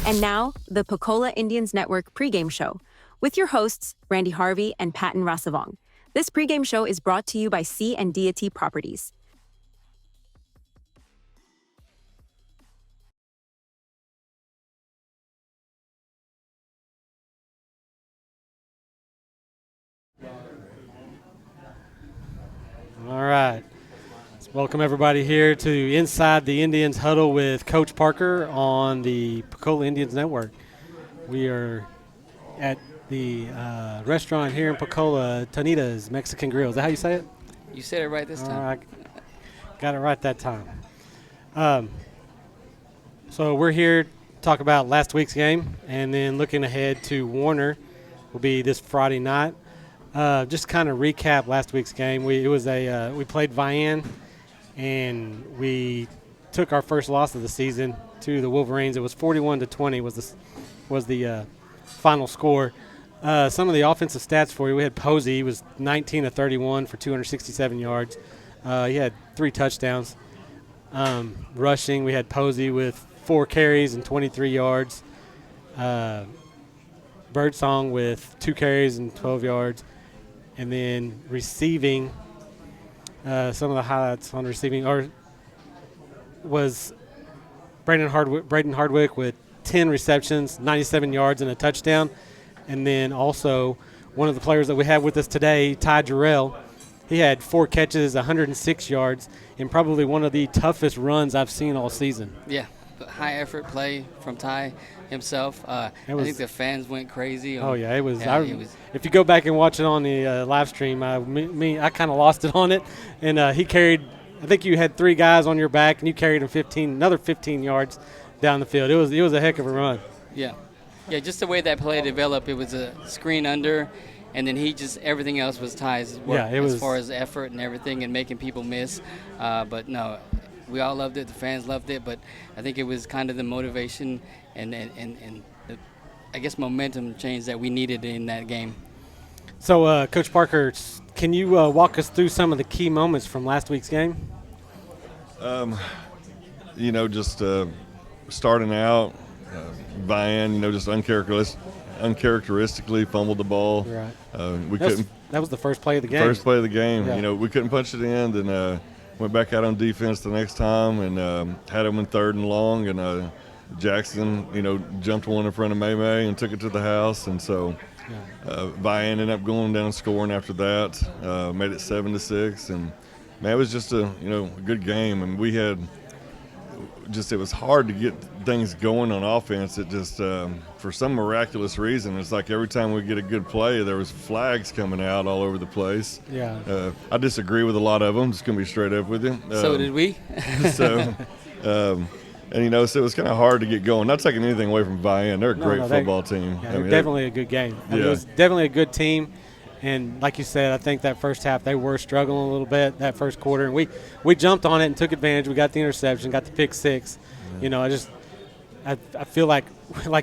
And now, the Pocola Indians Network pregame show with your hosts, Randy Harvey and Patton Rasavong. This pregame show is brought to you by C&D&T Properties. All right. Let's welcome everybody here to Inside the Indians Huddle with Coach Parker on the Pocola Indians Network. We are at the restaurant here in Pocola, Tonita's Mexican Grill. Is that how you say it? You said it right this time. All right. Got it right that time. So we're here to talk about last week's game, and then looking ahead to Warner will be this Friday night. Just kind of recap last week's game. We played Vian, and we took our first loss of the season to the Wolverines. It was 41-20 was the final score. Some of the offensive stats for you: we had Posey. He was 19 of 31 for 267 yards. He had 3 touchdowns. Rushing, we had Posey with 4 carries and 23 yards. Birdsong with 2 carries and 12 yards. And then receiving, some of the highlights on receiving was Braden Hardwick with 10 receptions, 97 yards, and a touchdown. And then also one of the players that we have with us today, Ty Jarrell, he had 4 catches, 106 yards, and probably one of the toughest runs I've seen all season. Yeah, high effort play from Ty himself. I think the fans went crazy. Oh yeah, it was. If you go back and watch it on the live stream, I kind of lost it on it, and he carried. I think you had 3 guys on your back, and you carried him another 15 yards down the field. It was a heck of a run. Yeah, just the way that play developed. It was a screen under, and then everything else was Ty's work as far as effort and everything and making people miss. But no, we all loved it. The fans loved it. But I think it was kind of the motivation and the, I guess, momentum change that we needed in that game. So, Coach Parker, can you walk us through some of the key moments from last week's game? Just starting out, Vian, just uncharacteristically fumbled the ball. Right. That was the first play of the game. First play of the game. Yeah. We couldn't punch it in. Then went back out on defense the next time and had them in 3rd and long. And Jackson, jumped one in front of May and took it to the house. And so Vian ended up going down and scoring after that. Made it 7-6. And man, it was just a good game. And we had it was hard to get things going on offense. It just for some miraculous reason, it's like every time we get a good play, there was flags coming out all over the place. Yeah. I disagree with a lot of them. Just gonna be straight up with you. So did we. So it was kind of hard to get going. Not taking anything away from Vian. They're a great football team. Yeah, definitely a good game. It was definitely a good team. And like you said, I think that first half they were struggling a little bit, that first quarter. And we jumped on it and took advantage. We got the interception, got the pick 6. Yeah. I feel like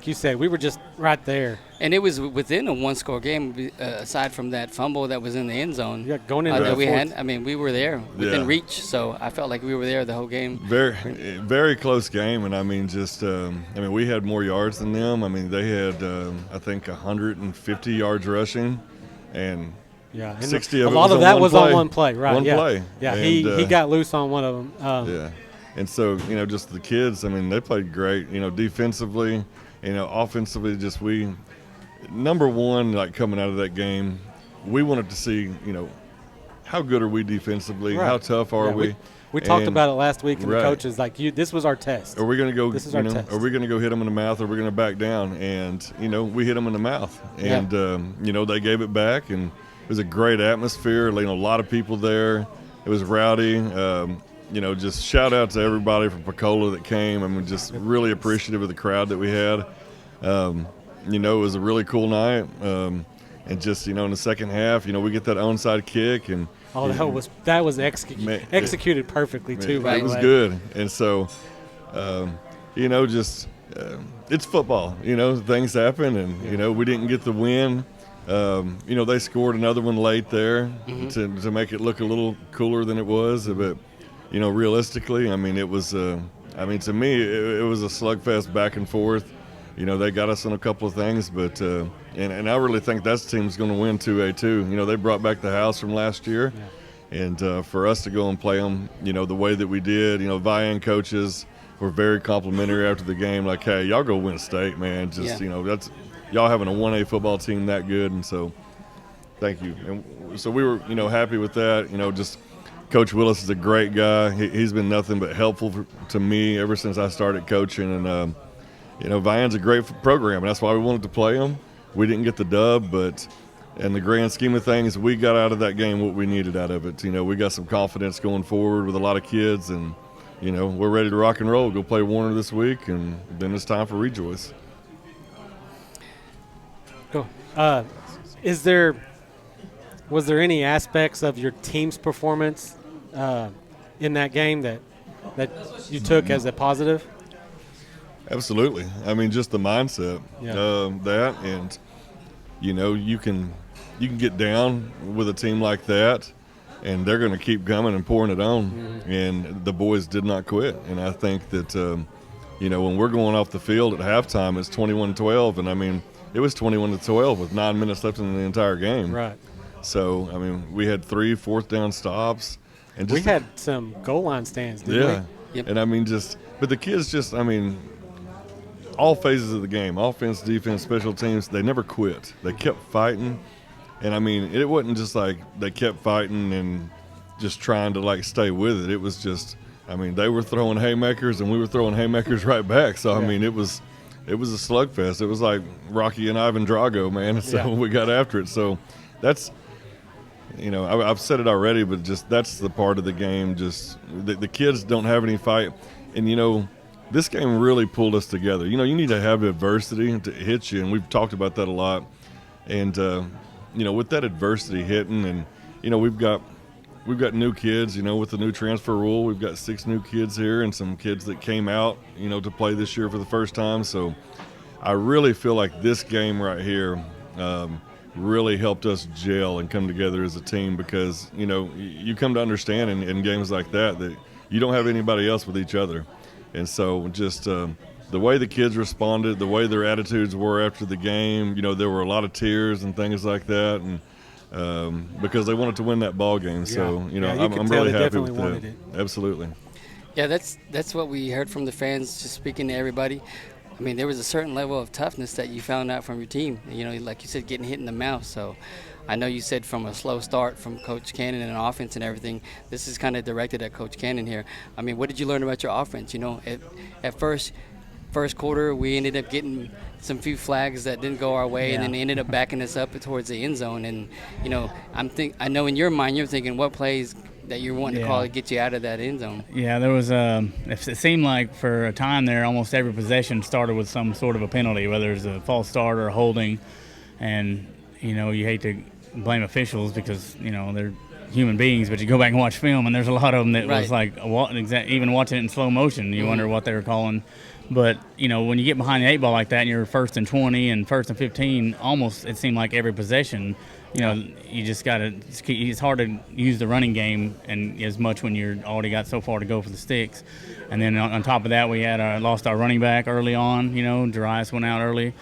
you said, we were just right there. And it was within a 1-score game, aside from that fumble that was in the end zone. Yeah, going into that we had. I mean, we were there within reach, so I felt like we were there the whole game. Very, very close game, and we had more yards than them. I mean, they had I think 150 yards rushing, and 60 of it. A lot of that was on one play, right? One play. Yeah, and he got loose on one of them. And so, just the kids, they played great, defensively, offensively, number one, like coming out of that game, we wanted to see, how good are we defensively? Right. How tough are we? We talked about it last week, and the coaches, this was our test. Are we going to go, this is our test. Are we going to go hit them in the mouth, or are we going to back down? And, we hit them in the mouth. And, they gave it back, and it was a great atmosphere, a lot of people there. It was rowdy. Just shout out to everybody from Pocola that came. Just really appreciative of the crowd that we had. It was a really cool night. And just, in the second half, we get that onside kick. And that was executed perfectly, too, by the way. It was good. And so, it's football. Things happen. And, we didn't get the win. They scored another one late there to make it look a little cooler than it was. But realistically, it was. To me, it was a slugfest back and forth. they got us in a couple of things, but and I really think that team's going to win 2A too. They brought back the house from last year, and for us to go and play them, the way that we did, Vian coaches were very complimentary after the game, like, hey, y'all go win state, man. Just that's y'all having a 1A football team that good, and so thank you. And so we were happy with that. Just Coach Willis is a great guy. He's been nothing but helpful to me ever since I started coaching, and Vian's a great program, and that's why we wanted to play him. We didn't get the dub, but in the grand scheme of things, we got out of that game what we needed out of it. We got some confidence going forward with a lot of kids, and we're ready to rock and roll. Go play Warner this week, and then it's time for Rejoice. Cool. Was there any aspects of your team's performance in that game that you took as a positive? Absolutely. I mean, just the mindset that, and you can get down with a team like that, and they're going to keep coming and pouring it on. Mm-hmm. And the boys did not quit. And I think that when we're going off the field at halftime, it's 21-12, and I mean it was 21-12 with 9 minutes left in the entire game. Right. So I mean, we had 3 fourth-down stops, and we had some goal line stands. Didn't we? Yep. And I mean, but the kids all phases of the game, offense, defense, special teams, they never quit. They kept fighting. And, I mean, it wasn't just like they kept fighting and just trying to, stay with it. It was just, I mean, they were throwing haymakers and we were throwing haymakers right back. So, I mean, it was a slugfest. It was like Rocky and Ivan Drago, man. So we got after it. So that's, I've said it already, but just that's the part of the game. Just the kids don't have any fight. And, this game really pulled us together. You need to have adversity to hit you, and we've talked about that a lot. And with that adversity hitting, and we've got new kids. With the new transfer rule, we've got 6 new kids here, and some kids that came out, to play this year for the first time. So I really feel like this game right here really helped us gel and come together as a team, because you come to understand in games like that you don't have anybody else with each other. And so just the way the kids responded, the way their attitudes were after the game, there were a lot of tears and things like that, and because they wanted to win that ball game. So, I'm really happy with that. Absolutely. Yeah, that's what we heard from the fans, just speaking to everybody. I mean, there was a certain level of toughness that you found out from your team, like you said, getting hit in the mouth. So I know you said from a slow start from Coach Cannon and offense and everything, this is kind of directed at Coach Cannon here. I mean, what did you learn about your offense? At first quarter, we ended up getting some few flags that didn't go our way, and then they ended up backing us up towards the end zone. And, I know in your mind you're thinking what plays that you're wanting to call to get you out of that end zone. Yeah, there was it seemed like for a time there, almost every possession started with some sort of a penalty, whether it's a false start or a holding. And, you hate to blame officials because, they're human beings, but you go back and watch film, and there's a lot of them that was like, even watching it in slow motion, you wonder what they were calling. But, when you get behind the 8 ball like that and you're 1st and 20 and 1st and 15, almost it seemed like every possession, you just got to – it's hard to use the running game and as much when you're already got so far to go for the sticks. And then on top of that, we had lost our running back early on. Darius went out early.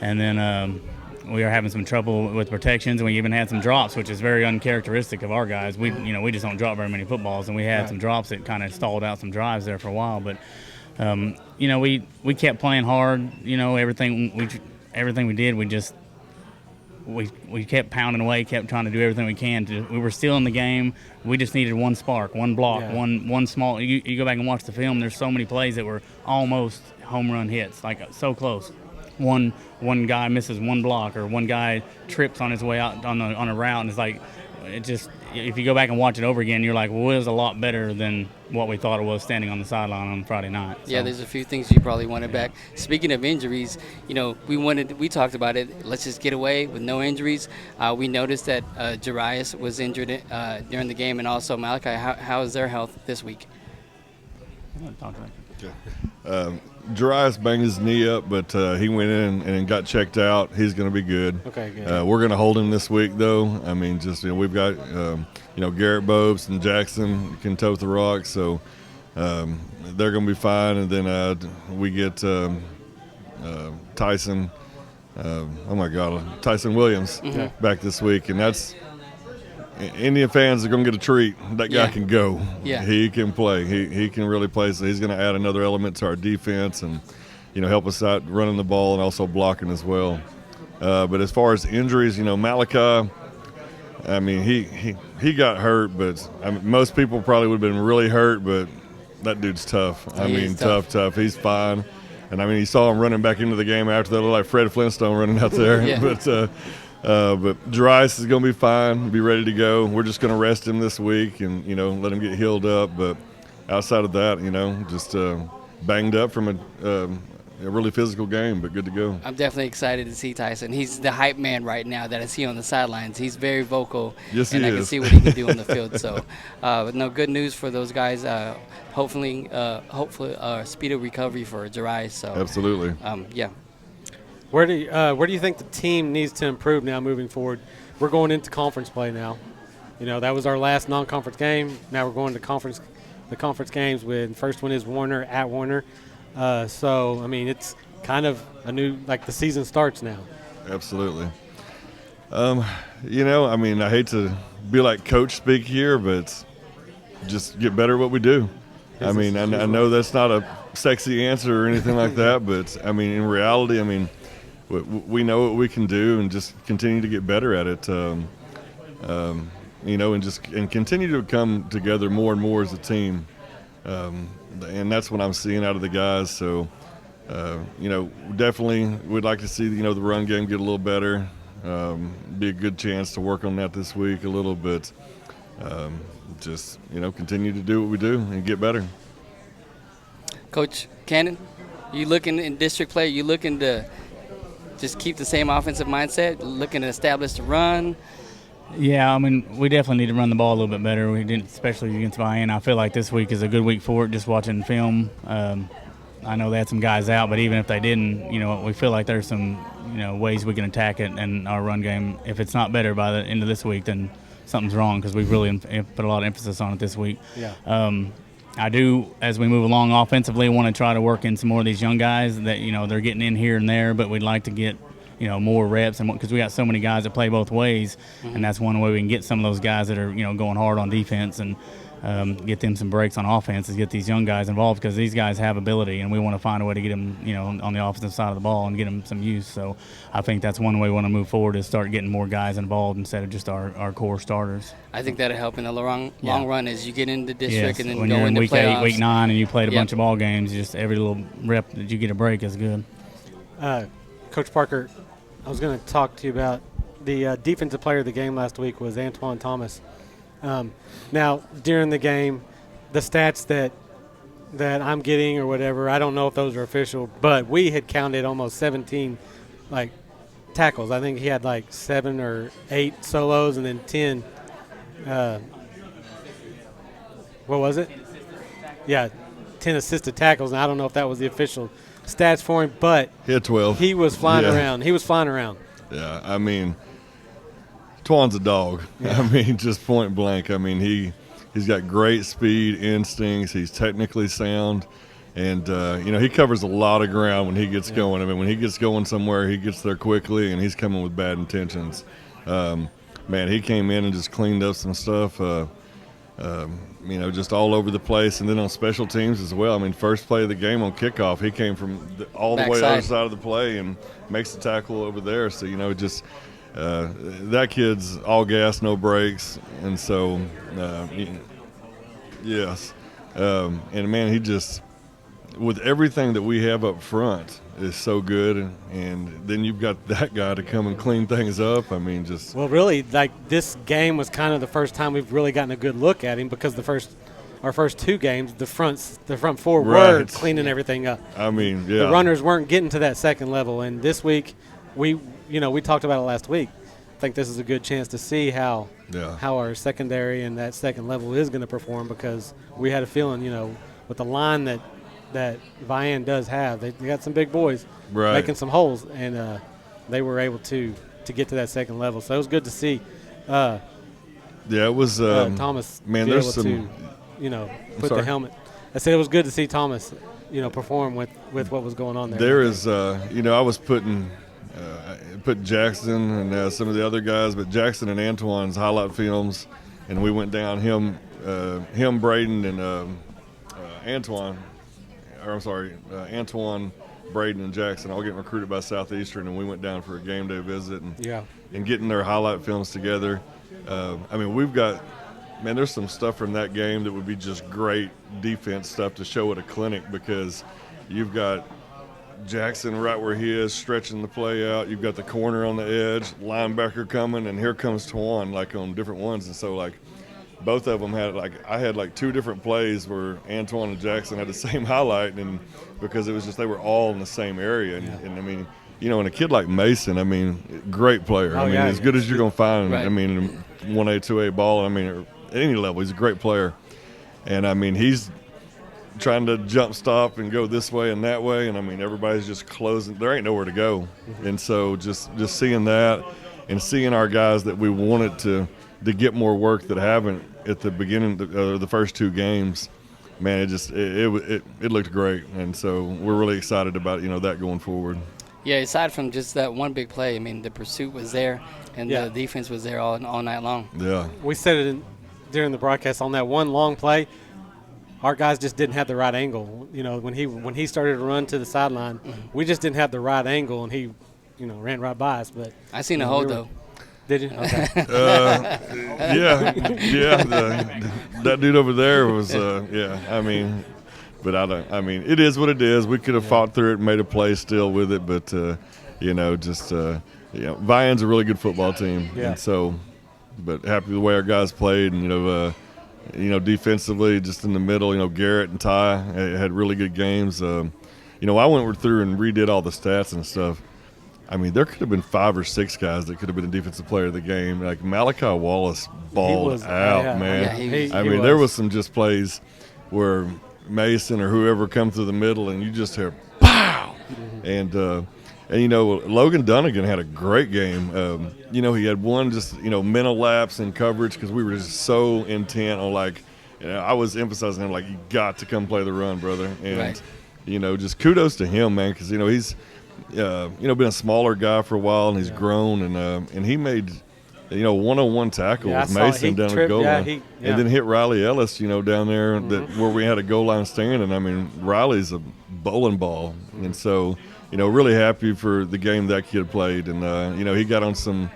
And then we were having some trouble with protections, and we even had some drops, which is very uncharacteristic of our guys. We just don't drop very many footballs, and we had some drops that kind of stalled out some drives there for a while. But we kept playing hard. Everything we did, we kept pounding away, kept trying to do everything we can. We were still in the game. We just needed one spark, one block, one small. You go back and watch the film. There's so many plays that were almost home run hits, like so close. One guy misses one block, or one guy trips on his way out on a route, and it's like, it just, if you go back and watch it over again, you're like, well, it was a lot better than what we thought it was standing on the sideline on Friday night. So. Yeah, there's a few things you probably wanted back. Speaking of injuries, we talked about it. Let's just get away with no injuries. We noticed that Jarius was injured during the game, and also Malachi. How is their health this week? Jarius banged his knee up, but he went in and got checked out. He's going to be good. Okay, good. We're going to hold him this week, though. I mean, just we've got Garrett Bobes and Jackson can tote the rock, so they're going to be fine. And then we get Tyson. Oh my God, Tyson Williams back this week, and that's Indian fans are going to get a treat. That guy can go. Yeah. He can play. He can really play. So he's going to add another element to our defense, and help us out running the ball and also blocking as well. But as far as injuries, Malachi, I mean, he got hurt, but most people probably would have been really hurt, but that dude's tough. Tough. He's fine. And, you saw him running back into the game after that, looked like Fred Flintstone running out there. Yeah. But Darius is going to be fine, be ready to go. We're just going to rest him this week and, let him get healed up. But outside of that, just banged up from a really physical game, but good to go. I'm definitely excited to see Tyson. He's the hype man right now that I see on the sidelines. He's very vocal, yes, and I can see what he can do on the field. So, but no, good news for those guys. Hopefully, speedy recovery for Darius. So absolutely. Yeah. Where do you think the team needs to improve now moving forward? We're going into conference play now. That was our last non-conference game. Now we're going to the conference games. With first one is Warner at Warner. So it's kind of a new, the season starts now. Absolutely. I hate to be like coach speak here, but just get better at what we do. I know that's not a sexy answer or anything like that, but in reality, we know what we can do and just continue to get better at it. And continue to come together more and more as a team. And that's what I'm seeing out of the guys. So, definitely we'd like to see, the run game get a little better. Be a good chance to work on that this week a little bit. Just, continue to do what we do and get better. Coach Cannon, you looking in district play, you looking to just keep the same offensive mindset, looking to establish the run? Yeah, we definitely need to run the ball a little bit better. We didn't, especially against Vian. I feel like this week is a good week for it, just watching film. I know they had some guys out, but even if they didn't, we feel like there's some, ways we can attack it and our run game. If it's not better by the end of this week, then something's wrong because we've really put a lot of emphasis on it this week. Yeah. I do, as we move along offensively, want to try to work in some more of these young guys that, they're getting in here and there, but we'd like to get more reps, and because we got so many guys that play both ways, and that's one way we can get some of those guys that are going hard on defense and get them some breaks on offense, is get these young guys involved, because these guys have ability, and we want to find a way to get them on the offensive side of the ball and get them some use. So I think that's one way we want to move forward, is start getting more guys involved instead of just our core starters. I think that'll help in the long run as you get into district and then when go you're in into week playoffs. 8, week 9, and you played a bunch of ball games, just every little rep that you get a break is good. Coach Parker, I was going to talk to you about the defensive player of the game last week was Antoine Thomas. Now, during the game, the stats that I'm getting or whatever, I don't know if those are official, but we had counted almost 17 tackles. I think he had 7 or 8 solos and then 10. What was it? Yeah, 10 assisted tackles. And I don't know if that was the official stats for him, but he had 12. He was flying around. He was flying around. Yeah, Twan's a dog. Yeah. Just point blank. He's got great speed, instincts. He's technically sound, and he covers a lot of ground when he gets going. When he gets going somewhere, he gets there quickly, and he's coming with bad intentions. He came in and just cleaned up some stuff. Just all over the place, and then on special teams as well. First play of the game on kickoff, he came from all the way other side of the play and makes the tackle over there. So that kid's all gas, no brakes, and so yes, and he just, with everything that we have up front, is so good, and then you've got that guy to come and clean things up. Well, really, this game was kind of the first time we've really gotten a good look at him, because our first 2 games, the front 4 were cleaning everything up. The runners weren't getting to that second level, and this week we talked about it last week. I think this is a good chance to see how our secondary and that second level is going to perform, because we had a feeling, with the line that Vian does have, they got some big boys making some holes, and they were able to get to that second level. So it was good to see. It was Thomas. There's some. put the helmet. I said it was good to see Thomas perform with what was going on there. There is, I was put Jackson and some of the other guys, but Jackson and Antoine's highlight films, and we went down him, Braden, and Antoine, Braden, and Jackson all getting recruited by Southeastern, and we went down for a game day visit and getting their highlight films together. We've got, there's some stuff from that game that would be just great defense stuff to show at a clinic, because you've got Jackson right where he is, stretching the play out. You've got the corner on the edge, linebacker coming, and here comes Tawan, on different ones. And so, both of them I had two different plays where Antoine and Jackson had the same highlight, and because it was just they were all in the same area. And and a kid like Mason, great player. As good as you're going to find, right. 1A, 2A ball, at any level, he's a great player. And, he's trying to jump stop and go this way and that way, and everybody's just closing. There ain't nowhere to go. Mm-hmm. And so just seeing that and seeing our guys that we wanted to get more work that haven't at the beginning of the first two games, man, it looked great. And so we're really excited about that going forward. Yeah, aside from just that one big play, the pursuit was there, and the defense was there all night long. Yeah, we said it during the broadcast on that one long play. Our guys just didn't have the right angle. When he started to run to the sideline, we just didn't have the right angle, and he, ran right by us. But I seen a hold though. Did you? Okay. That dude over there was, but it is what it is. We could have fought through it and made a play still with it, but Vian's a really good football team, and so, but happy with the way our guys played, and defensively, just in the middle, Garrett and Ty had really good games. I went through and redid all the stats and stuff. There could have been 5 or 6 guys that could have been a defensive player of the game. Like Malachi Wallace balled out, man. Yeah, there was some just plays where Mason or whoever come through the middle and you just hear pow! Mm-hmm. And Logan Dunnigan had a great game. He had one just, mental lapse in coverage because we were just so intent on I was emphasizing him you got to come play the run, brother. And, right. Just kudos to him, man, because, he's – been a smaller guy for a while, and he's grown, and he made, one-on-one tackle with Mason down the goal line, and then hit Riley Ellis, down there where we had a goal line stand, and Riley's a bowling ball, and so, really happy for the game that kid played, and he got on some,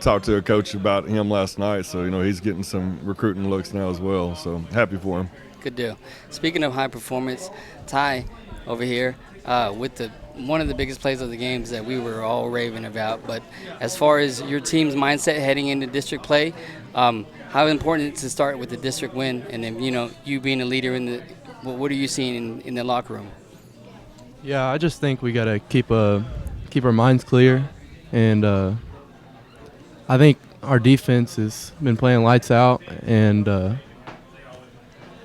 talked to a coach about him last night, so he's getting some recruiting looks now as well, so happy for him. Good deal. Speaking of high performance, Ty over here with one of the biggest plays of the games that we were all raving about. But as far as your team's mindset heading into district play, how important is it to start with the district win, and then you being a leader what are you seeing in the locker room? Yeah, I just think we gotta keep our minds clear, and I think our defense has been playing lights out, and I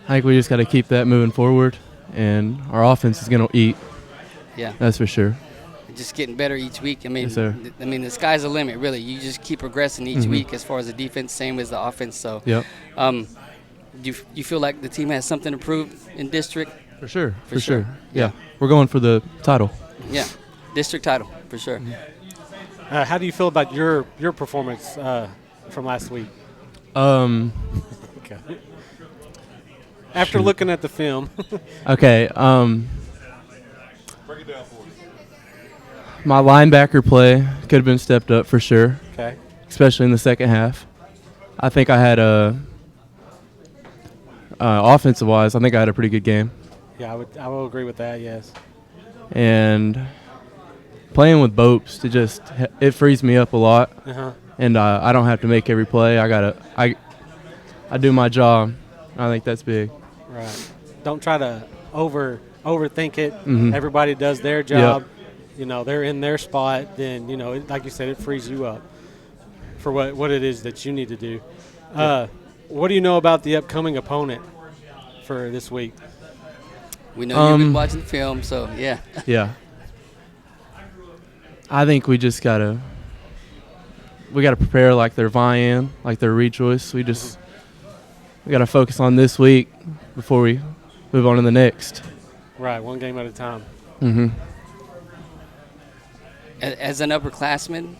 think we just gotta keep that moving forward, and our offense is gonna eat. Yeah, that's for sure. Just getting better each week. Yes, sir. The sky's the limit, really. You just keep progressing each week as far as the defense, same as the offense. So, yep. Do you feel like the team has something to prove in district? For sure. For sure. Yeah, we're going for the title. Yeah, district title for sure. How do you feel about your performance from last week? Okay. After looking at the film. Okay. Break it down for us. My linebacker play could have been stepped up for sure. Okay. Especially in the second half. I think I had offensive-wise, I think I had a pretty good game. Yeah, I will agree with that. Yes. And playing with Bopes, it frees me up a lot. Uh-huh. And I don't have to make every play. I do my job. I think that's big. Right. Don't try to overthink it. Mm-hmm. Everybody does their job. Yep. They're in their spot. Then like you said, it frees you up for what it is that you need to do. What do you know about the upcoming opponent for this week? We know you've been watching the film, so yeah. Yeah. I think we just gotta prepare like they're Vian, like they're Rejoice. We gotta focus on this week before we move on to the next. Right, one game at a time. Mm-hmm. As an upperclassman,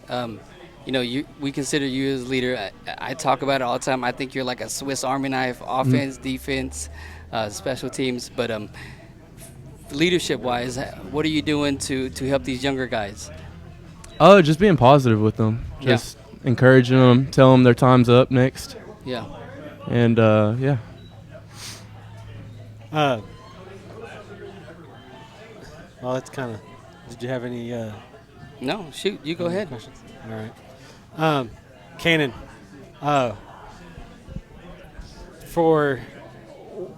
we consider you as leader. I talk about it all the time. I think you're like a Swiss Army knife, offense, defense, special teams. But leadership-wise, what are you doing to help these younger guys? Oh, just being positive with them. Just encouraging them, tell them their time's up next. Yeah. And, yeah. Well, that's kind of – did you have any No, shoot. You go ahead. questions? All right. Cannon,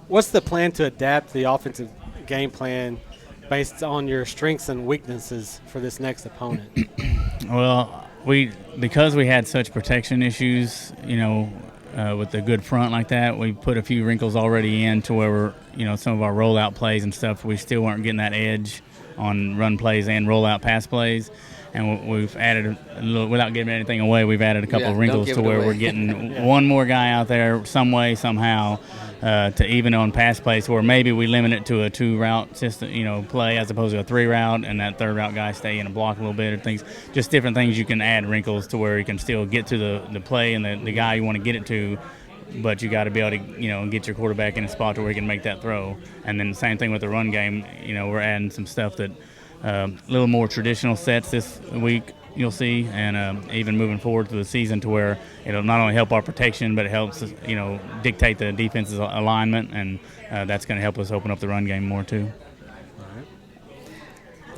what's the plan to adapt the offensive game plan based on your strengths and weaknesses for this next opponent? Well, because we had such protection issues, with the good front like that, we put a few wrinkles already in to where some of our rollout plays and stuff, we still weren't getting that edge on run plays and rollout pass plays. And we've added a little, without giving anything away, we've added a couple of wrinkles to where we're getting one more guy out there some way, somehow, to even on pass plays, where maybe we limit it to a 2-route system, play as opposed to a 3-route, and that 3rd-route guy stay in a block a little bit, or things, just different things you can add wrinkles to where you can still get to the play and the guy you want to get it to, but you got to be able to, get your quarterback in a spot to where he can make that throw. And then the same thing with the run game, we're adding some stuff that a little more traditional sets this week, you'll see, and even moving forward to the season to where it'll not only help our protection, but it helps us, dictate the defense's alignment, and that's going to help us open up the run game more too.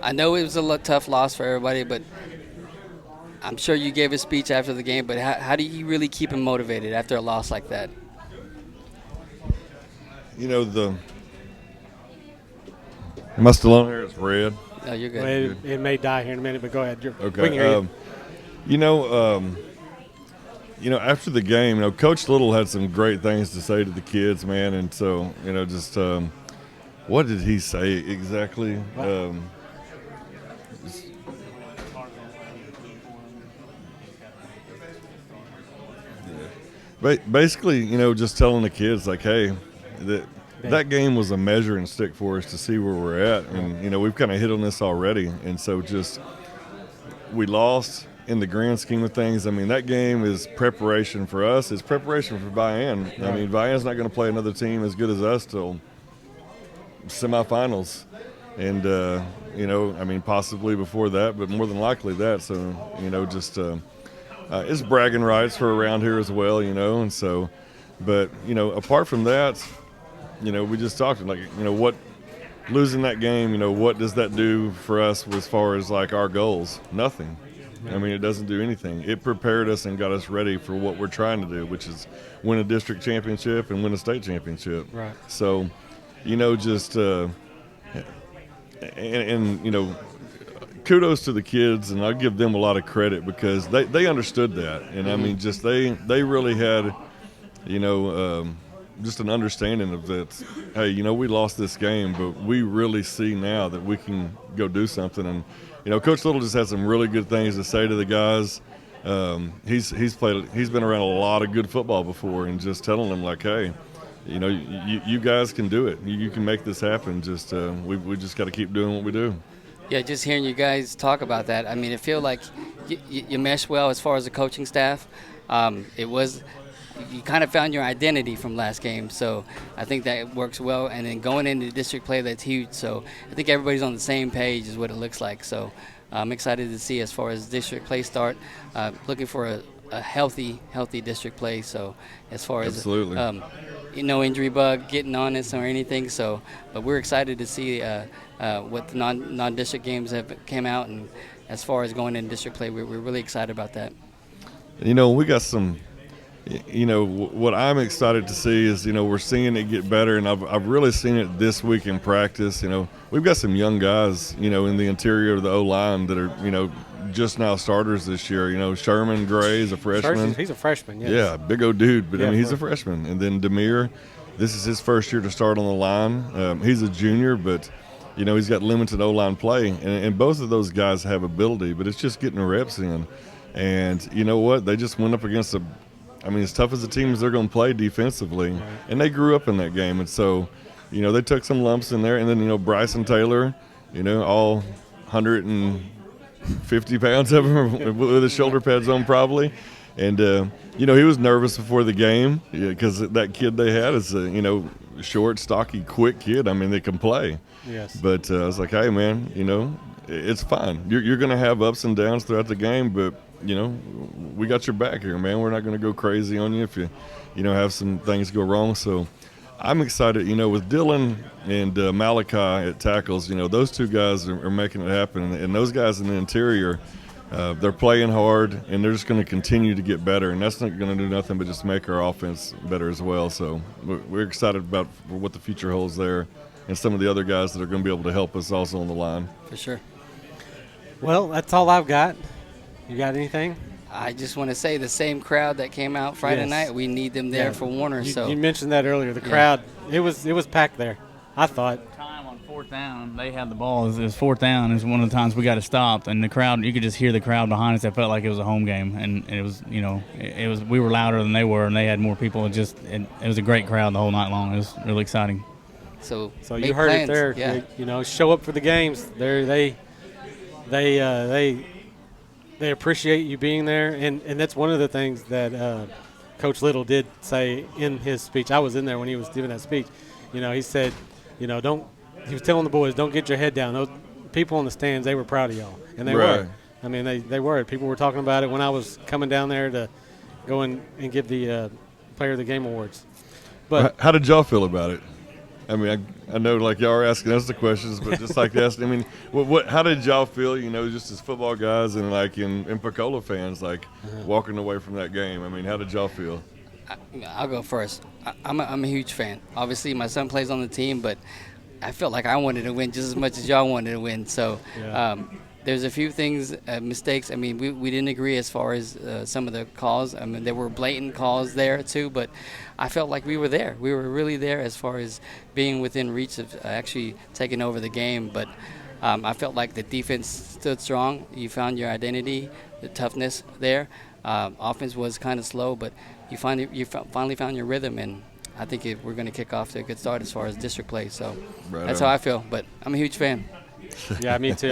I know it was a tough loss for everybody, but I'm sure you gave a speech after the game, but how do you really keep him motivated after a loss like that? Am I still on here? It's red. No, you're good. Well, it may die here in a minute, but go ahead. Okay. We can hear you. After the game, Coach Little had some great things to say to the kids, man. And so, what did he say exactly? Basically, just telling the kids, like, hey, that game was a measuring stick for us to see where we're at. And, we've kind of hit on this already. And so we lost in the grand scheme of things. I mean, that game is preparation for us. It's preparation for Vian. Right. I mean, Vian's not going to play another team as good as us till semifinals. And, possibly before that, but more than likely that. So, it's bragging rights for around here as well, and so, but, apart from that, we just talked like, what losing that game, what does that do for us as far as like our goals? Nothing. I mean, it doesn't do anything. It prepared us and got us ready for what we're trying to do, which is win a district championship and win a state championship. Right. So, kudos to the kids, and I give them a lot of credit because they understood that. And I mean, just they really had, just an understanding of that. Hey, we lost this game, but we really see now that we can go do something. And Coach Little just had some really good things to say to the guys. He's been around a lot of good football before, and just telling them like, hey, you guys can do it. You can make this happen. Just we just got to keep doing what we do. Yeah, just hearing you guys talk about that, I mean, it feel like you mesh well as far as the coaching staff. You kind of found your identity from last game, so I think that works well. And then going into district play, that's huge. So I think everybody's on the same page is what it looks like. So I'm excited to see as far as district play start. Looking for a healthy district play. So as far as no injury bug getting on us or anything. So, but we're excited to see what the non-district games have came out, and as far as going in district play, we're really excited about that. We got some. What I'm excited to see is, we're seeing it get better, and I've really seen it this week in practice. We've got some young guys, in the interior of the O-line that are, just now starters this year. Sherman Gray is a freshman. He's a freshman, yes. Yeah, big old dude, but he's a freshman. And then Demir, this is his first year to start on the line. He's a junior, but, he's got limited O-line play. And both of those guys have ability, but it's just getting the reps in. And you know what? They just went up against as tough as the teams they're going to play defensively, and they grew up in that game. And so, they took some lumps in there. And then, Bryson Taylor, all 150 pounds of him with his shoulder pads on probably. And, he was nervous before the game because that kid they had is, short, stocky, quick kid. I mean, they can play. Yes. But I was like, hey, man, it's fine. You're going to have ups and downs throughout the game, but, we got your back here, man. We're not going to go crazy on you if you, have some things go wrong. So I'm excited, with Dylan and Malachi at tackles, those two guys are making it happen. And those guys in the interior, they're playing hard, and they're just going to continue to get better. And that's not going to do nothing but just make our offense better as well. So we're excited about what the future holds there and some of the other guys that are going to be able to help us also on the line. For sure. Well, that's all I've got. You got anything? I just want to say the same crowd that came out Friday night, we need them there for Warner. You mentioned that earlier. The crowd, it was packed there, I thought. Time on fourth down, they had the ball. It was fourth down. It was one of the times we got to stop, and the crowd, you could just hear the crowd behind us. It felt like it was a home game, and it was, it was. We were louder than they were, and they had more people. It was a great crowd the whole night long. It was really exciting. So you heard plans. it there. Yeah. Show up for the games. They appreciate you being there, and that's one of the things that Coach Little did say in his speech. I was in there when he was giving that speech. He said, he was telling the boys, don't get your head down. Those people in the stands, they were proud of y'all, and they were. I mean, they were. People were talking about it when I was coming down there to go and give the Player of the Game awards. But how did y'all feel about it? I mean, I know like y'all are asking us the questions, but just like asking, I mean, how did y'all feel, just as football guys and like in Pensacola fans, like walking away from that game? I mean, how did y'all feel? I'll go first. I'm a huge fan. Obviously, my son plays on the team, but I felt like I wanted to win just as much as y'all wanted to win. So there's a few things, mistakes. I mean, we didn't agree as far as some of the calls. I mean, there were blatant calls there too, but I felt like we were there. We were really there as far as being within reach of actually taking over the game. But I felt like the defense stood strong. You found your identity, the toughness there. Offense was kind of slow, but you finally found your rhythm, and I think we're going to kick off to a good start as far as district play. So that's how I feel. But I'm a huge fan. Yeah, me too.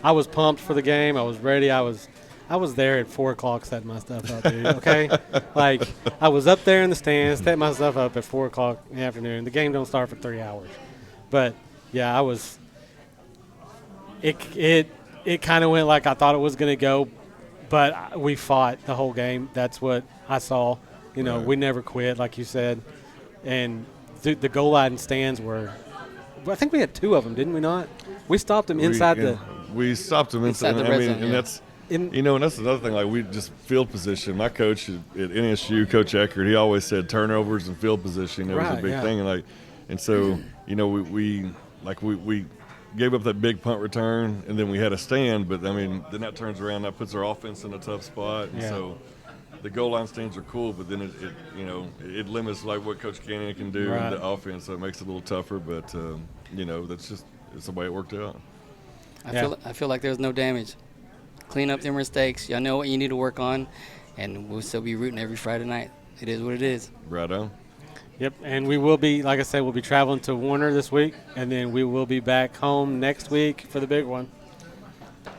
I was pumped for the game. I was ready. I was there at 4 o'clock setting my stuff up, dude, okay? Like, I was up there in the stands, setting my stuff up at 4 o'clock in the afternoon. The game don't start for 3 hours. But, yeah, it kind of went like I thought it was going to go, but we fought the whole game. That's what I saw. We never quit, like you said. And the goal line stands were – I think we had 2 of them, didn't we not? We stopped them inside the – we stopped them inside the red zone, and that's and that's another thing. Like we just field position. My coach at NSU, Coach Eckert, he always said turnovers and field position. It was a big thing, and so we gave up that big punt return, and then we had a stand. But I mean, then that turns around, that puts our offense in a tough spot, and so the goal line stands are cool, but then it limits like what Coach Cannon can do in the offense, so it makes it a little tougher. But it's the way it worked out. I feel like there's no damage. Clean up their mistakes. Y'all know what you need to work on, and we'll still be rooting every Friday night. It is what it is. Right on. Yep, and we will be, like I said, we'll be traveling to Warner this week, and then we will be back home next week for the big one.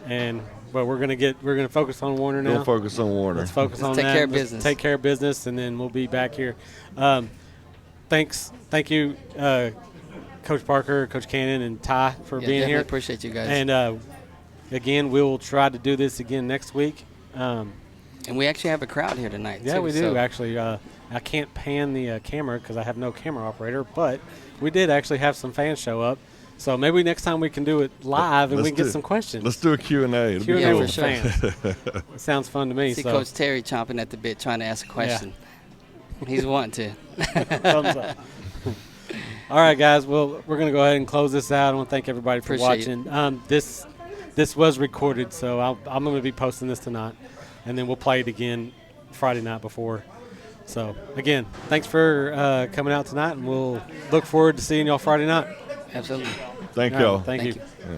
But we're gonna focus on Warner now. We'll focus on Warner. Let's focus on take that. Care of business. Take care of business, and then we'll be back here. Thank you, Coach Parker, Coach Cannon, and Ty for being here. Appreciate you guys. And again, we'll try to do this again next week. And we actually have a crowd here tonight. Yeah, too, we do actually. I can't pan the camera because I have no camera operator, but we did actually have some fans show up. So maybe next time we can do it live and we can get some questions. Let's do a Q&A. Q&A cool. with fans. It sounds fun to me. See Coach Terry chomping at the bit trying to ask a question. Yeah. He's wanting to. Thumbs up. All right, guys. Well, we're going to go ahead and close this out. I want to thank everybody for watching. This was recorded, so I'm going to be posting this tonight, and then we'll play it again Friday night before. So, again, thanks for coming out tonight, and we'll look forward to seeing y'all Friday night. Absolutely. Thank y'all. Thank you. You. Yeah.